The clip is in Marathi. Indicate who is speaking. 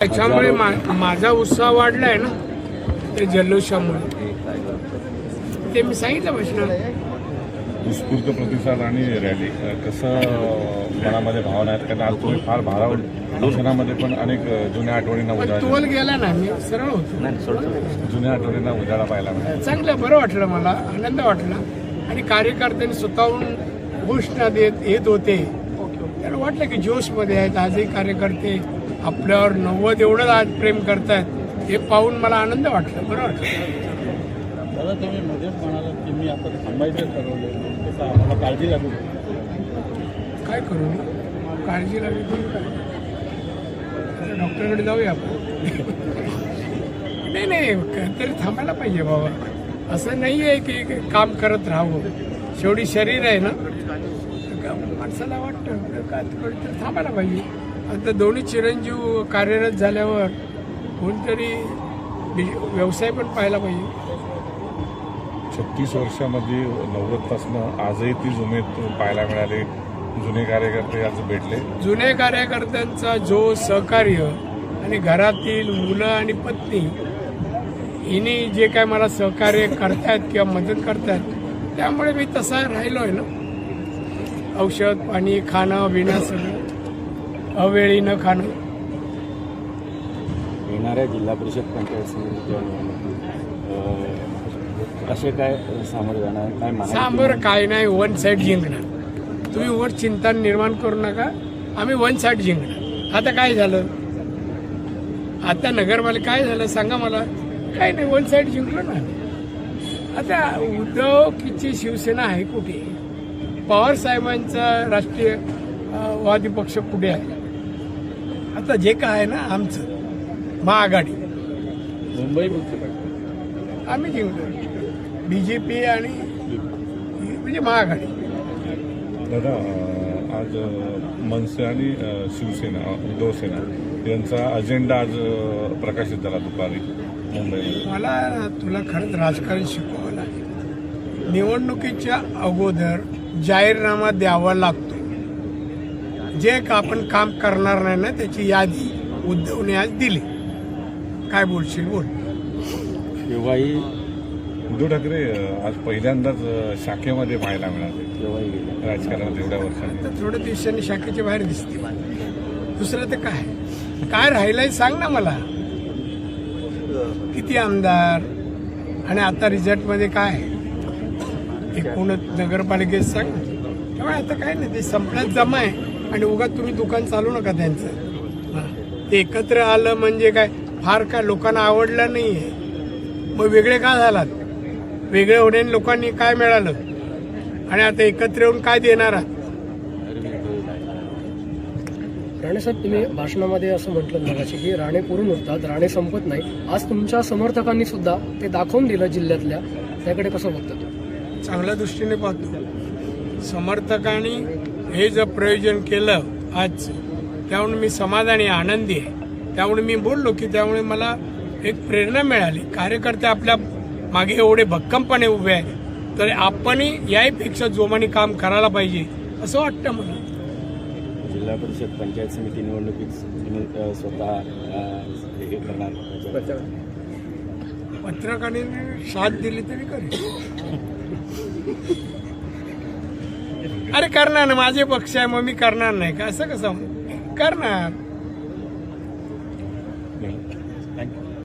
Speaker 1: त्याच्यामुळे माझा उत्साह वाढलाय ना ते जल्लोषामुळे, ते मी सांगितलं भाषणात.
Speaker 2: उत्स्फूर्त प्रतिसाद आणि रॅली कसं मनामध्ये भावना आहेत, कारण आज तुम्ही फार भारावून लोकसनामध्ये पण अनेक जुन्या आठवणींना उजाळा,
Speaker 1: तोल गेला ना, मी सरळ होतो.
Speaker 2: जुन्या आठवणींना उजाळा पाहायला मिळाला.
Speaker 1: चांगलं बरं वाटलं, मला आनंद वाटला. आणि कार्यकर्त्यांनी स्वतःहून घोषणा येत होते, त्यांना वाटलं की जोशमध्ये आहेत. आजही कार्यकर्ते आपल्यावर 90 एवढं आज प्रेम करतायत, हे पाहून मला आनंद वाटला, बरं वाटलं.
Speaker 3: दादा, तुम्ही मध्येच म्हणालात की मी आता थांबायचं ठरवलं, तसं आम्हाला काळजी लागू.
Speaker 1: काय करू मी, काळजी लागली तरी काय, डॉक्टरकडे जाऊया आपण. नाही तरी थांबायला पाहिजे बाबा. असं नाही आहे की काम करत राहावं, शेवटी शरीर आहे ना, माणसाला वाटतं का तर थांबायला पाहिजे. आता दोन्ही चिरंजीव कार्यरत झाल्यावर कोणतरी व्यवसाय पण पाहायला पाहिजे.
Speaker 2: 36 वर्षामध्ये 90पासून आजही ती जुने पाहायला मिळाले. जुने कार्यकर्ते आज भेटले.
Speaker 1: जुने कार्यकर्त्यांचा जो सहकार्य आणि घरातील मुलं आणि पत्नी हिने जे काय मला सहकार्य करतायत किंवा मदत करतायत, त्यामुळे मी तसा राहिलो आहे ना. औषध पाणी खाणं पिणं सगळं अवेळी न खाणं.
Speaker 3: येणाऱ्या जिल्हा परिषद पंचायत समितीच्या कसे काय सामोरे जाणार, काय
Speaker 1: सांबर काय नाही, वन साईड जिंकणार. तुम्ही वर चिंता निर्माण करू नका, आम्ही वन साईड जिंकणार. आता काय झालं, आता नगरपालिका काय झालं सांगा मला. काय नाही, वन साईड जिंकलो ना. आता उद्धवची शिवसेना आहे कुठे, पवार साहेबांचा राष्ट्रीयवादी पक्ष कुठे आहे. आता जे काय आहे ना आमचं महाआघाडी,
Speaker 3: मुंबई
Speaker 1: आम्ही जिंकलो. बीजेपी आणि म्हणजे महाआघाडी.
Speaker 2: दादा, आज मनसे आणि शिवसेना उद्धव सेना यांचा अजेंडा आज प्रकाशित झाला दुपारी मुंबईमध्ये.
Speaker 1: मला तुला खरंच राजकारण शिकवावं लागेल. निवडणुकीच्या अगोदर जाहीरनामा द्यावा लागतो. जे आपण काम करणार नाही ना त्याची यादी उद्धवने आज दिली. काय बोलशील बोल.
Speaker 3: केव्हाही
Speaker 2: उद्धव ठाकरे आज पहिल्यांदाच शाखेमध्ये पाहायला मिळाले राजकारणात एवढ्या वर्षांनी.
Speaker 1: तर थोड्या दिवसांनी शाखेच्या बाहेर दिसते. दुसरं तर काय राहिलंय सांग ना मला. किती आमदार आणि आता रिझल्टमध्ये काय एकूणच नगरपालिकेत सांग. त्यामुळे आता काय नाही, ते संपण्यात जमा आहे. आणि उगाच तुम्ही दुकान चालू नका त्यांचं. ते एकत्र आलं म्हणजे काय फार काय लोकांना आवडलं नाहीये, मग वेगळे का झालात. वेगळे होण्याने लोकांनी काय मिळालं आणि आता एकत्र येऊन काय देणार आहात.
Speaker 4: राणेसाहेब, तुम्ही भाषणामध्ये असं म्हटलं मगाशी की राणे पुरून उरतात, राणे संपत नाही. आज तुमच्या समर्थकांनी सुद्धा ते दाखवून दिलं जिल्ह्यातल्या, त्याकडे कसं बघतो.
Speaker 1: चांगल्या दृष्टीने पाहतो. समर्थकांनी हे जर प्रयोजन केलं आज, त्यामुळे मी समाधानी आनंदी आहे. त्यामुळे मी बोललो की त्यामुळे मला एक प्रेरणा मिळाली. कार्यकर्ते आपल्या मागे एवढे भक्कमपणे उभे आहेत, तर आपणही याहीपेक्षा जोमाने काम करायला पाहिजे असं वाटतं मला.
Speaker 3: जिल्हा परिषद पंचायत समिती निवडणुकीत तुम्ही स्वतः हे करणार,
Speaker 1: पत्रकारांनी साथ दिली तरी करेल. अरे करणार ना, माझे पक्ष आहे मग मी करणार नाही का, असं कसं करणार.
Speaker 2: थँक्यू.